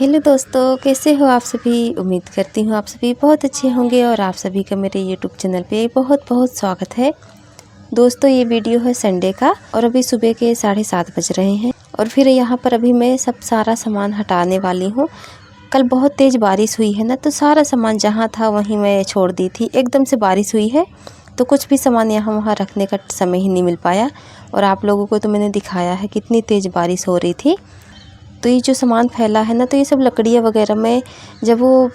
Hello दोस्तों, कैसे हो आप सभी। उम्मीद करती हूँ आप सभी बहुत अच्छे होंगे और आप सभी का मेरे यूट्यूब चैनल पे बहुत बहुत स्वागत है। दोस्तों, ये वीडियो है संडे का और अभी सुबह के 7:30 बज रहे हैं और फिर यहाँ पर अभी मैं सब सारा सामान हटाने वाली हूँ। कल बहुत तेज़ बारिश हुई है ना, तो सारा सामान जहाँ था वहीं मैं छोड़ दी थी। एकदम से बारिश हुई है तो कुछ भी सामान यहाँ वहाँ रखने का समय ही नहीं मिल पाया और आप लोगों को तो मैंने दिखाया है कितनी तेज़ बारिश हो रही थी। तो ये जो सामान फैला है ना, तो ये सब लकड़ियाँ वगैरह मैं जब वो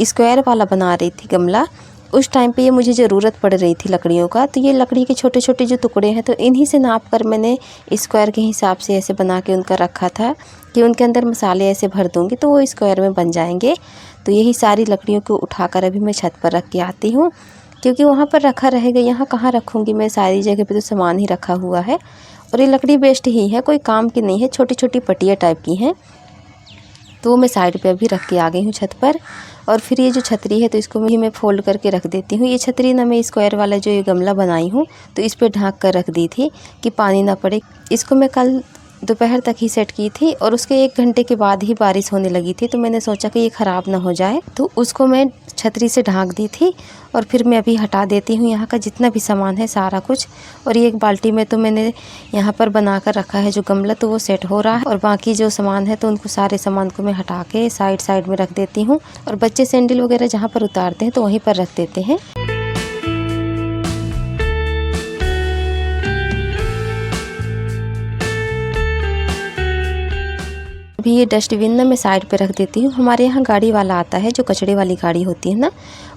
स्क्वायर वाला बना रही थी गमला, उस टाइम पे ये मुझे ज़रूरत पड़ रही थी लकड़ियों का। तो ये लकड़ी के छोटे छोटे जो टुकड़े हैं तो इन्हीं से नाप कर मैंने स्क्वायर के हिसाब से ऐसे बना के उनका रखा था कि उनके अंदर मसाले ऐसे भर दूँगी तो वो स्क्वायर में बन जाएंगे। तो यही सारी लकड़ियों को उठाकर अभी मैं छत पर रख के आती हूँ, क्योंकि वहाँ पर रखा रहेगा, यहाँ कहाँ रखूँगी मैं। सारी जगह पे तो सामान ही रखा हुआ है और ये लकड़ी वेस्ट ही है, कोई काम की नहीं है, छोटी छोटी पट्टियाँ टाइप की हैं। तो वो मैं साइड पे अभी रख के आ गई हूँ छत पर। और फिर ये जो छतरी है तो इसको भी मैं फोल्ड करके रख देती हूँ। ये छतरी ना मैं स्क्वायर वाला जो ये गमला बनाई हूँ तो इस पर ढक कर रख दी थी कि पानी ना पड़े। इसको मैं कल दोपहर तक ही सेट की थी और उसके 1 घंटे के बाद ही बारिश होने लगी थी, तो मैंने सोचा कि ये ख़राब ना हो जाए, तो उसको मैं छतरी से ढक दी थी। और फिर मैं अभी हटा देती हूँ यहाँ का जितना भी सामान है सारा कुछ। और ये एक बाल्टी में तो मैंने यहाँ पर बना कर रखा है जो गमला, तो वो सेट हो रहा है। और बाकी जो सामान है तो उनको सारे सामान को मैं हटा के साइड साइड में रख देती हूँ। और बच्चे सैंडल वगैरह जहाँ पर उतारते हैं तो वहीं पर रख देते हैं। अभी ये डस्टबिन ना मैं साइड पे रख देती हूँ। हमारे यहाँ गाड़ी वाला आता है, जो कचड़े वाली गाड़ी होती है ना,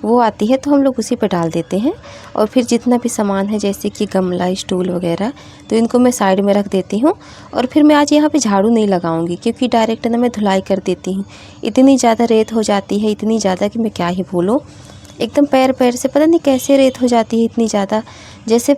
वो आती है तो हम लोग उसी पे डाल देते हैं। और फिर जितना भी सामान है जैसे कि गमला, स्टूल वगैरह, तो इनको मैं साइड में रख देती हूँ। और फिर मैं आज यहाँ पे झाड़ू नहीं लगाऊंगी, क्योंकि डायरेक्ट ना मैं धुलाई कर देती हूँ। इतनी ज़्यादा रेत हो जाती है, इतनी ज़्यादा कि मैं क्या ही बोलूँ। एकदम पैर पैर से पता नहीं कैसे रेत हो जाती है इतनी ज़्यादा। जैसे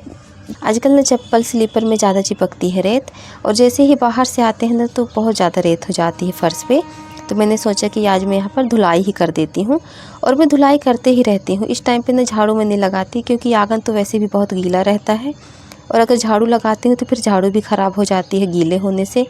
आजकल ना चप्पल स्लीपर में ज़्यादा चिपकती है रेत, और जैसे ही बाहर से आते हैं ना तो बहुत ज़्यादा रेत हो जाती है फर्श पे। तो मैंने सोचा कि आज मैं यहाँ पर धुलाई ही कर देती हूँ। और मैं धुलाई करते ही रहती हूँ। इस टाइम पे ना झाड़ू मैं नहीं लगाती, क्योंकि आंगन तो वैसे भी बहुत गीला रहता है और अगर झाड़ू लगाती हूँ तो फिर झाड़ू भी ख़राब हो जाती है गीले होने से।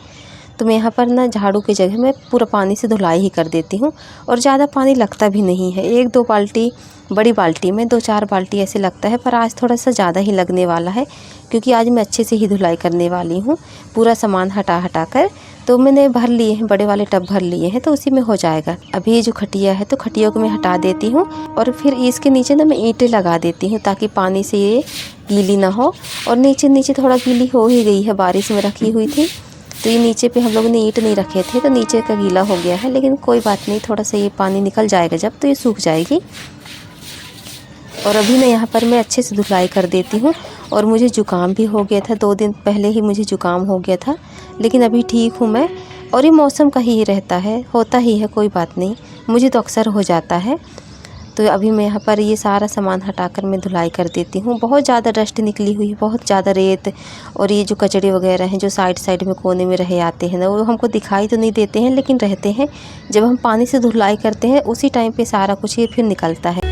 तो मैं यहाँ पर ना झाड़ू की जगह मैं पूरा पानी से धुलाई ही कर देती हूँ। और ज़्यादा पानी लगता भी नहीं है, 1-2 बाल्टी, बड़ी बाल्टी में 2-4 बाल्टी ऐसे लगता है, पर आज थोड़ा सा ज़्यादा ही लगने वाला है, क्योंकि आज मैं अच्छे से ही धुलाई करने वाली हूँ पूरा सामान हटा हटा कर। तो मैंने भर लिए हैं, बड़े वाले टब भर लिए हैं, तो उसी में हो जाएगा। अभी ये जो खटिया है तो खटियों को मैं हटा देती हूँ और फिर इसके नीचे ना मैं ईंटें लगा देती हूँ, ताकि पानी से ये गीली ना हो। और नीचे नीचे थोड़ा गीली हो ही गई है, बारिश में रखी हुई थी तो ये नीचे पे हम लोगों ने ईंट नहीं रखे थे तो नीचे का गीला हो गया है, लेकिन कोई बात नहीं, थोड़ा सा ये पानी निकल जाएगा जब, तो ये सूख जाएगी। और अभी मैं यहाँ पर मैं अच्छे से धुलाई कर देती हूँ। और मुझे ज़ुकाम भी हो गया था, 2 दिन पहले ही मुझे ज़ुकाम हो गया था, लेकिन अभी ठीक हूँ मैं। और ये मौसम का ही रहता है, होता ही है, कोई बात नहीं, मुझे तो अक्सर हो जाता है। तो अभी मैं यहाँ पर ये सारा सामान हटाकर मैं धुलाई कर देती हूँ। बहुत ज़्यादा डस्ट निकली हुई है, बहुत ज़्यादा रेत, और ये जो कचड़े वगैरह हैं जो साइड साइड में कोने में रहे आते हैं ना, वो हमको दिखाई तो नहीं देते हैं, लेकिन रहते हैं। जब हम पानी से धुलाई करते हैं उसी टाइम पे सारा कुछ ये फिर निकलता है।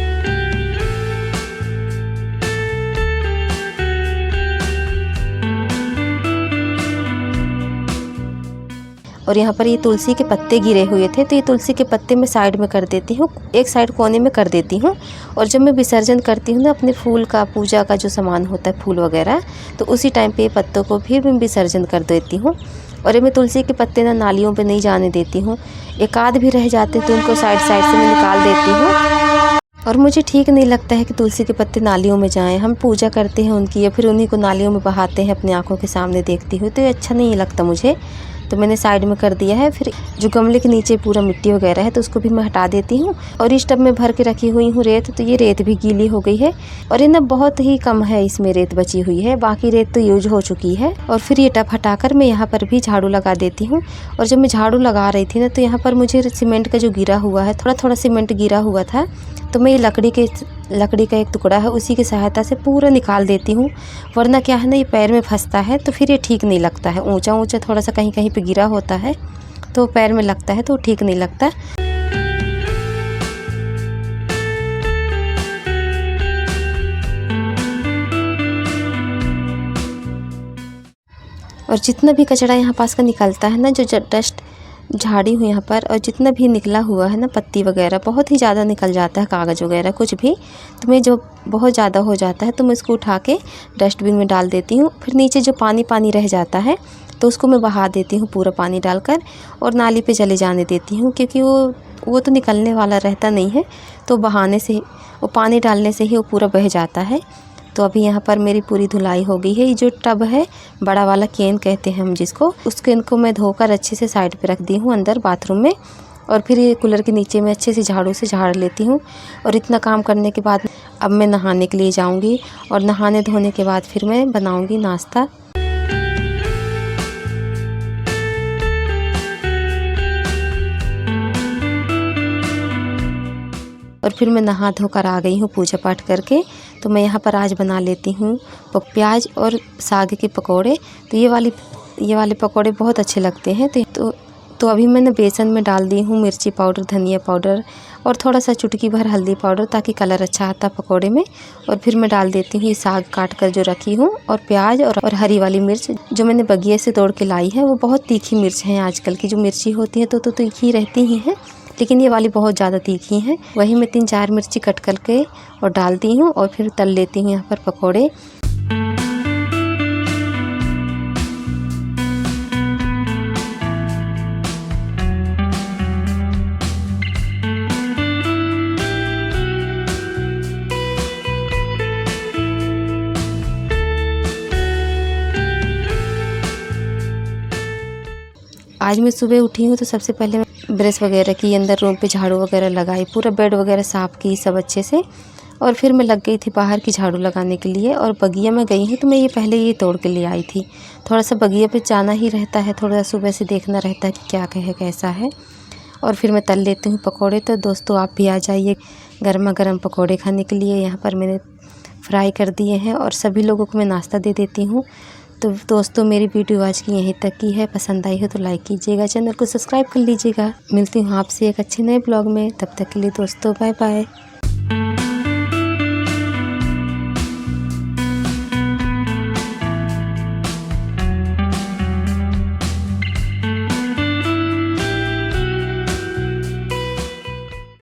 और यहाँ पर ये तुलसी के पत्ते गिरे हुए थे, तो ये तुलसी के पत्ते मैं साइड में कर देती हूँ, एक साइड कोने में कर देती हूँ। और जब मैं विसर्जन करती हूँ ना अपने फूल का, पूजा का जो सामान होता है फूल वगैरह, तो उसी टाइम पे ये पत्तों को भी मैं विसर्जन कर देती हूँ। और ये मैं तुलसी के पत्ते ना नालियों पे नहीं जाने देती हूँ, एक आध भी रह जाते तो उनको साइड साइड से मैं निकाल देती हूँ। और मुझे ठीक नहीं लगता है कि तुलसी के पत्ते नालियों में जाएं। हम पूजा करते हैं उनकी, या फिर उन्हीं को नालियों में बहाते हैं, अपनी आंखों के सामने देखती हूँ, तो ये अच्छा नहीं लगता मुझे। तो मैंने साइड में कर दिया है। फिर जो गमले के नीचे पूरा मिट्टी वगैरह है तो उसको भी मैं हटा देती हूँ। और इस टब में भर के रखी हुई हूँ रेत, तो ये रेत भी गीली हो गई है और ये ना बहुत ही कम है इसमें रेत बची हुई है, बाकी रेत तो यूज हो चुकी है। और फिर ये टब हटाकर मैं यहाँ पर भी झाड़ू लगा देती हूँ। और जब मैं झाड़ू लगा रही थी ना, तो यहाँ पर मुझे सीमेंट का जो गिरा हुआ है, थोड़ा थोड़ा सीमेंट गिरा हुआ था, तो मैं ये लकड़ी का एक टुकड़ा है उसी की सहायता से पूरा निकाल देती हूँ। वरना क्या है ना, ये पैर में फंसता है तो फिर ये ठीक नहीं लगता है। ऊंचा ऊंचा थोड़ा सा कहीं कहीं पे गिरा होता है तो पैर में लगता है तो ठीक नहीं लगता। और जितना भी कचरा यहाँ पास का निकलता है ना, जो डस्ट झाड़ी हूँ यहाँ पर, और जितना भी निकला हुआ है ना पत्ती वगैरह, बहुत ही ज़्यादा निकल जाता है कागज़ वगैरह कुछ भी, तो मैं जो बहुत ज़्यादा हो जाता है तो मैं इसको उठा के डस्टबिन में डाल देती हूँ। फिर नीचे जो पानी पानी रह जाता है तो उसको मैं बहा देती हूँ पूरा पानी डालकर, और नाली पे चले जाने देती हूँ, क्योंकि वो तो निकलने वाला रहता नहीं है, तो बहाने से, वो पानी डालने से ही वो पूरा बह जाता है। तो अभी यहाँ पर मेरी पूरी धुलाई हो गई है। ये जो टब है, बड़ा वाला कैन कहते हैं हम जिसको, उस कैन को मैं धोकर अच्छे से साइड पे रख दी हूँ अंदर बाथरूम में, और फिर ये कूलर के नीचे में अच्छे से झाड़ू से झाड़ लेती हूँ। और इतना काम करने के बाद अब मैं नहाने के लिए जाऊँगी, और नहाने धोने के बाद फिर मैं बनाऊँगी नाश्ता। और फिर मैं नहा धोकर आ गई हूँ पूजा पाठ करके। तो मैं यहाँ पर आज बना लेती हूँ प्याज और साग के पकोड़े। तो ये वाले पकोड़े बहुत अच्छे लगते हैं। तो अभी मैंने बेसन में डाल दी हूँ मिर्ची पाउडर, धनिया पाउडर और थोड़ा सा चुटकी भर हल्दी पाउडर, ताकि कलर अच्छा आता पकोड़े में। और फिर मैं डाल देती हूँ ये साग काट कर जो रखी हूँ, और प्याज और हरी वाली मिर्च जो मैंने बगिए से तोड़ के लाई है। वो बहुत तीखी मिर्च है, आजकल की जो मिर्ची होती है तो तीखी रहती ही हैं, लेकिन ये वाली बहुत ज़्यादा तीखी हैं। वही मैं 3-4 मिर्ची कट करके और डालती हूँ, और फिर तल लेती हूँ यहाँ पर पकोड़े। आज मैं सुबह उठी हूँ तो सबसे पहले मैं ब्रश वगैरह की, अंदर रूम पे झाड़ू वगैरह लगाई, पूरा बेड वगैरह साफ़ की सब अच्छे से। और फिर मैं लग गई थी बाहर की झाड़ू लगाने के लिए। और बगिया में गई हूँ तो मैं ये पहले ये तोड़ के ले आई थी। थोड़ा सा बगिया पे जाना ही रहता है, थोड़ा सा सुबह से देखना रहता है कि क्या है कैसा है। और फिर मैं तल लेती हूँ पकोड़े। तो दोस्तों आप भी आ जाइए गर्मा गर्म पकोड़े खाने के लिए। यहाँ पर मैंने फ्राई कर दिए हैं और सभी लोगों को मैं नाश्ता दे देती हूँ। तो दोस्तों मेरी वीडियो आज की यहीं तक की है। पसंद आई हो तो लाइक कीजिएगा, चैनल को सब्सक्राइब कर लीजिएगा। मिलती हूँ आपसे एक अच्छे नए ब्लॉग में। तब तक के लिए दोस्तों बाय बाय।